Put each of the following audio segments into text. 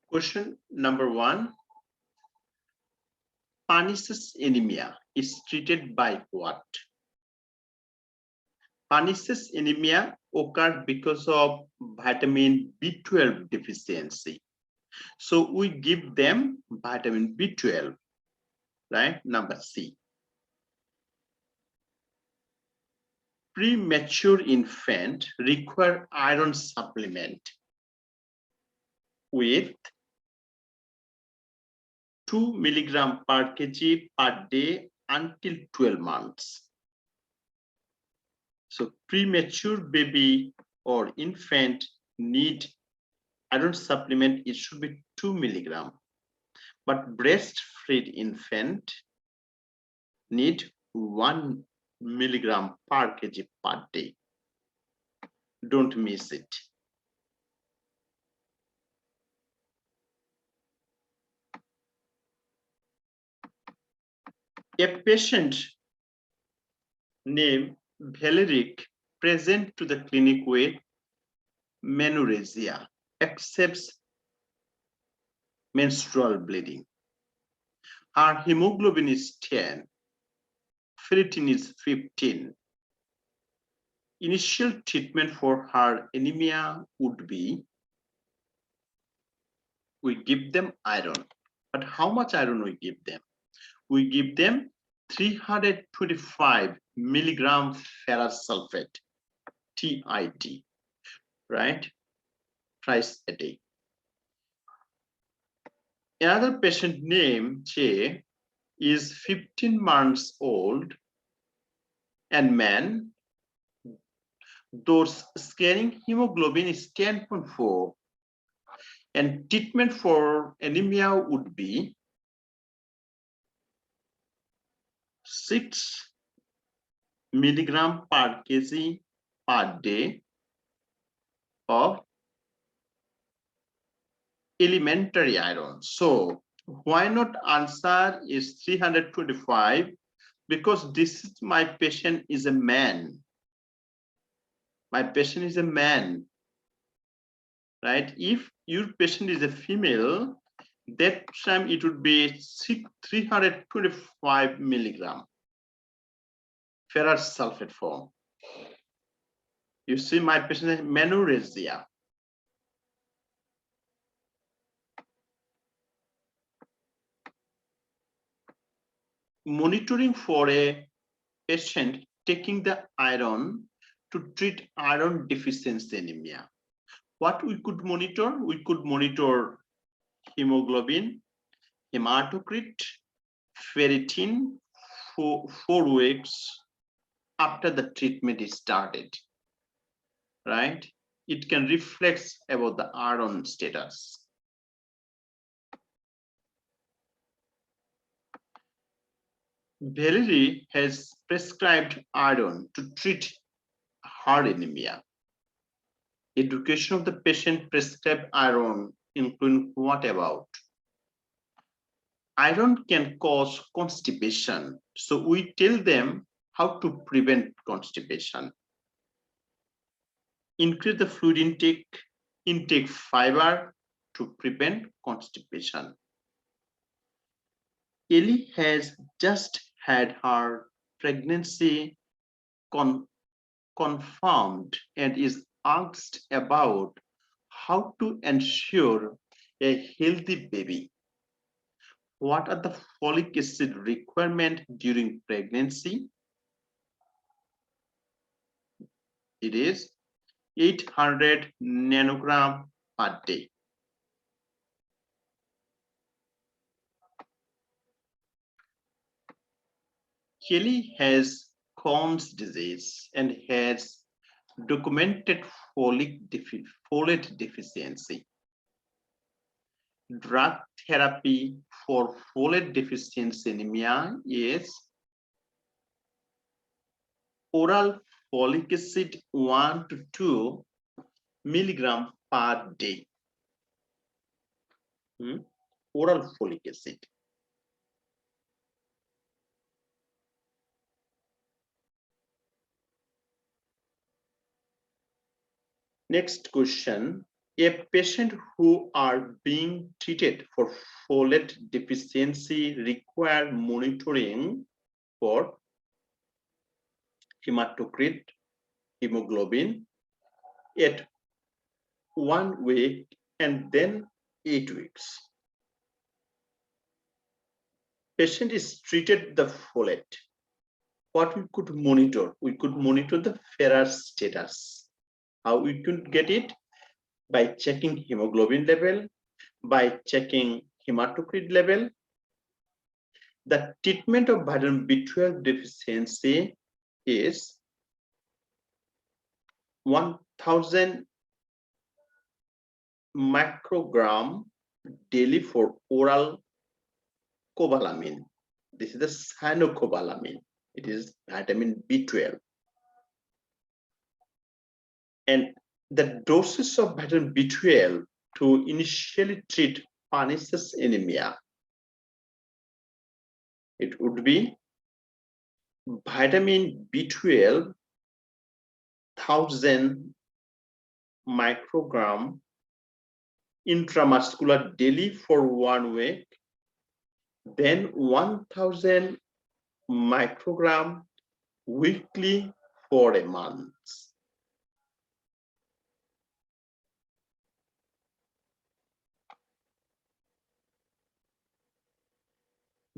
Question number 1. Pernicious anemia is treated by what? Pernicious anemia occurs because of vitamin B12 deficiency. So we give them vitamin B12, right? Number C. Premature infant require iron supplement with 2 milligram per kg per day until 12 months. So premature baby or infant need iron supplement, it should be 2 milligram. But breastfed infant need 1 milligram per kg per day. Don't miss it. A patient named Valeric present to the clinic with menorrhagia, accepts menstrual bleeding. Her hemoglobin is 10, ferritin is 15. Initial treatment for her anemia would be, we give them iron. But how much iron we give them? We give them 325 milligram ferrous sulfate, TIT, right? Twice a day. Another patient named J is 15 months old and man. Those scanning hemoglobin is 10.4 and treatment for anemia would be 6 milligram per kg per day of elementary iron. So why not answer is 325? Because this is my patient is a man. My patient is a man, right? If your patient is a female, that time it would be 325 milligram ferrous sulfate form. You see, my patient is menorrhagia. Monitoring for a patient taking the iron to treat iron deficiency anemia. What we could monitor? We could monitor hemoglobin, hematocrit, ferritin for 4 weeks after the treatment is started, right? It can reflect about the iron status. Valerie has prescribed iron to treat her anemia. Education of the patient prescribed iron including what about? Iron can cause constipation. So we tell them how to prevent constipation. Increase the fluid intake fiber to prevent constipation. Ellie has just had her pregnancy confirmed and is asked about how to ensure a healthy baby. What are the folic acid requirement during pregnancy? It is 800 nanogram per day. Kelly has Crohn's disease and has documented folate deficiency. Drug therapy for folate deficiency anemia is oral folic acid 1 to 2 milligram per day. Oral folic acid. Next question. A patient who are being treated for folate deficiency require monitoring for hematocrit, hemoglobin at 1 week and then 8 weeks. Patient is treated the folate. What we could monitor? We could monitor the ferrous status. How we could get it? By checking hemoglobin level, by checking hematocrit level. The treatment of vitamin B12 deficiency is 1000 microgram daily for oral cobalamin. This is the cyanocobalamin. It is vitamin B12. And the doses of vitamin B12 to initially treat pernicious anemia, it would be vitamin B12 1000 microgram intramuscular daily for 1 week, then 1000 microgram weekly for a month.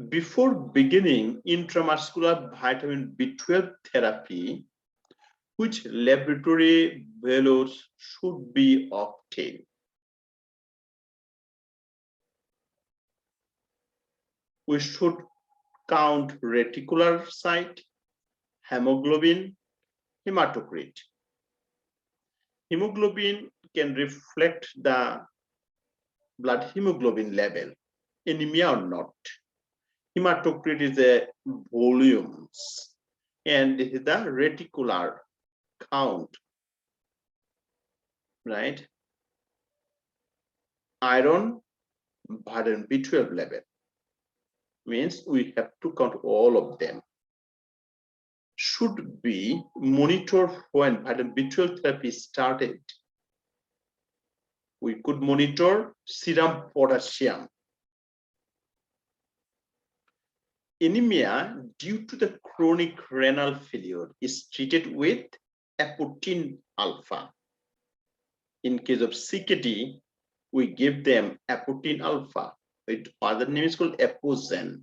Before beginning intramuscular vitamin B12 therapy, which laboratory values should be obtained? We should count reticulocyte, hemoglobin, hematocrit. Hemoglobin can reflect the blood hemoglobin level, anemia or not. Hematocrit is the volumes, and this is the reticular count, right? Iron, vitamin B12 level means we have to count all of them. Should be monitored when vitamin B12 therapy started. We could monitor serum potassium. Anemia due to the chronic renal failure is treated with apotin alpha. In case of CKD, we give them apotin alpha. Its other name is called apozen.